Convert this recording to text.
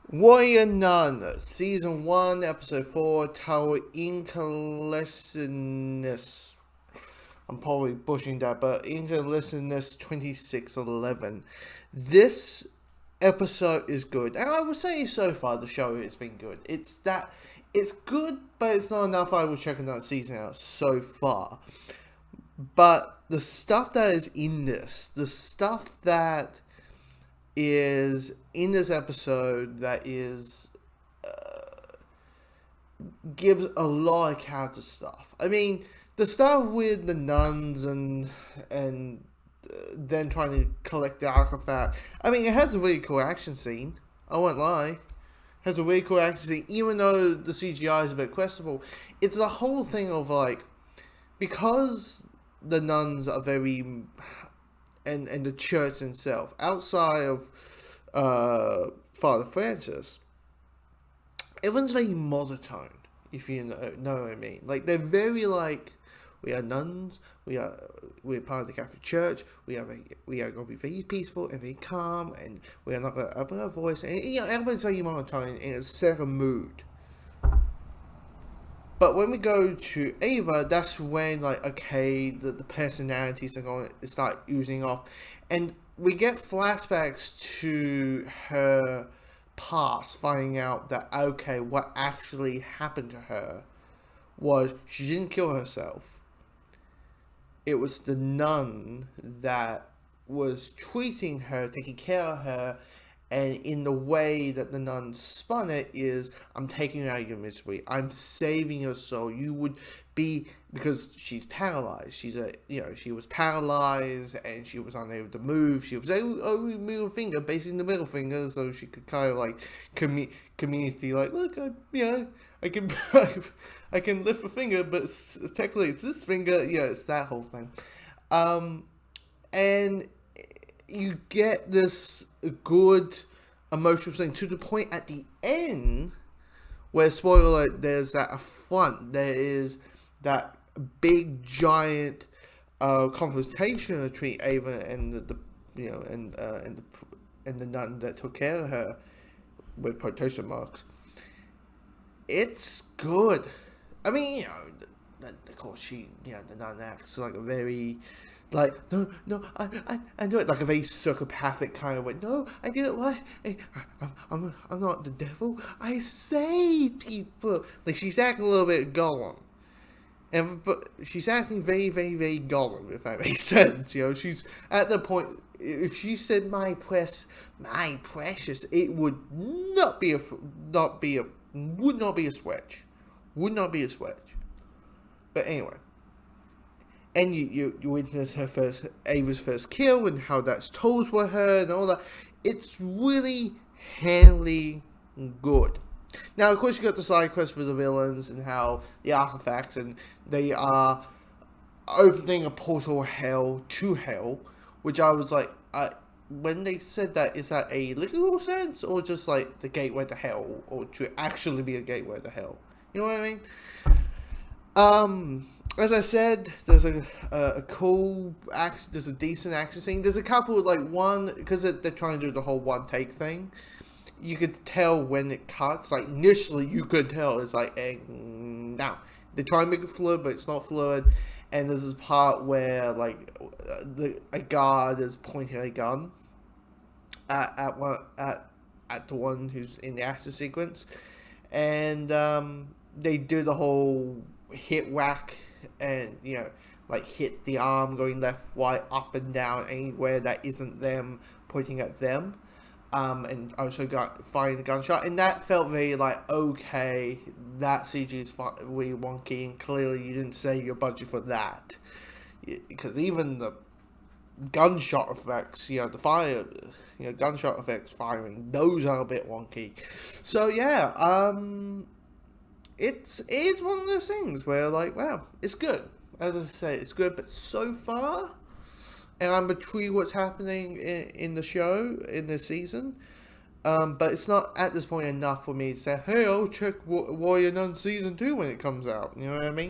Warrior Nun, Season 1, Episode 4, Tower Incalescence. I'm probably butchering that, but Incalescence 2611. This episode is good, and I would say so far the show has been good. It's good, but it's not enough. I was checking that season out so far. But the stuff that is in this, the stuff that is in this episode that is gives a lot of character stuff. I mean, the stuff with the nuns and then trying to collect the artifact. I mean, it has a really cool action scene. I won't lie. It has a really cool action scene, even though the CGI is a bit questionable. It's the whole thing of like, because the nuns are very, and the church itself, outside of Father Francis, everyone's very monotone, if you know what I mean. Like, they're very like, we are nuns, we're part of the Catholic Church, we are going to be very peaceful and very calm, and we are not going to up our voice, and everyone's very monotone, and it's set a mood. But when we go to Ava, that's when, like, okay, the personalities are going to start oozing off. And we get flashbacks to her past, finding out that, okay, what actually happened to her was she didn't kill herself. It was the nun that was treating her, taking care of her, and in the way that the nun spun it is, I'm taking you out of your misery. I'm saving your soul. You would be, because she's paralyzed. She was paralyzed and she was unable to move. She was able to move a finger, basically the middle finger, so she could kind of like community, like, look, I can I can lift a finger, but technically it's this finger. It's that whole thing. And you get this good emotional thing to the point at the end where, spoiler alert, there's that affront. There is that big giant confrontation between Ava and the nun that took care of her, with quotation marks. It's good. I mean, of course, the nun acts like a very, like, no, I do it like a very psychopathic kind of way. No, I did it. Why? I'm not the devil. I save people. Like, she's acting a little bit Gollum, but she's acting very, very, very Gollum, if that makes sense. She's at the point. If she said my precious, it would not be a switch. Would not be a switch. But anyway. And you witness Ava's first kill and how that's told with her and all that. It's really handily good. Now, of course, you got the side quest with the villains and how the artifacts, and they are opening a portal to hell, which I was like, when they said that, is that a literal sense or just like the gateway to hell, or to actually be a gateway to hell? You know what I mean? As I said, there's a cool action. There's a decent action scene. There's a couple, like, one, because they're trying to do the whole one take thing. You could tell when it cuts. Like, initially, you could tell it's like, now they try to make it fluid, but it's not fluid. And there's this part where, like, a guard is pointing a gun at the one who's in the action sequence, and they do the whole hit whack, and like, hit the arm going left, right, up and down, anywhere that isn't them pointing at them, and also firing the gunshot, and that felt very like, okay, that CG is really wonky, and clearly you didn't save your budget for that, because even the gunshot effects, the fire, gunshot effects firing, those are a bit wonky. So yeah, it is one of those things where, like, wow, it's good. As I say, it's good, but so far, and I'm intrigued what's happening in the show, in this season, but it's not, at this point, enough for me to say, hey, I'll check Warrior Nun Season 2 when it comes out, you know what I mean?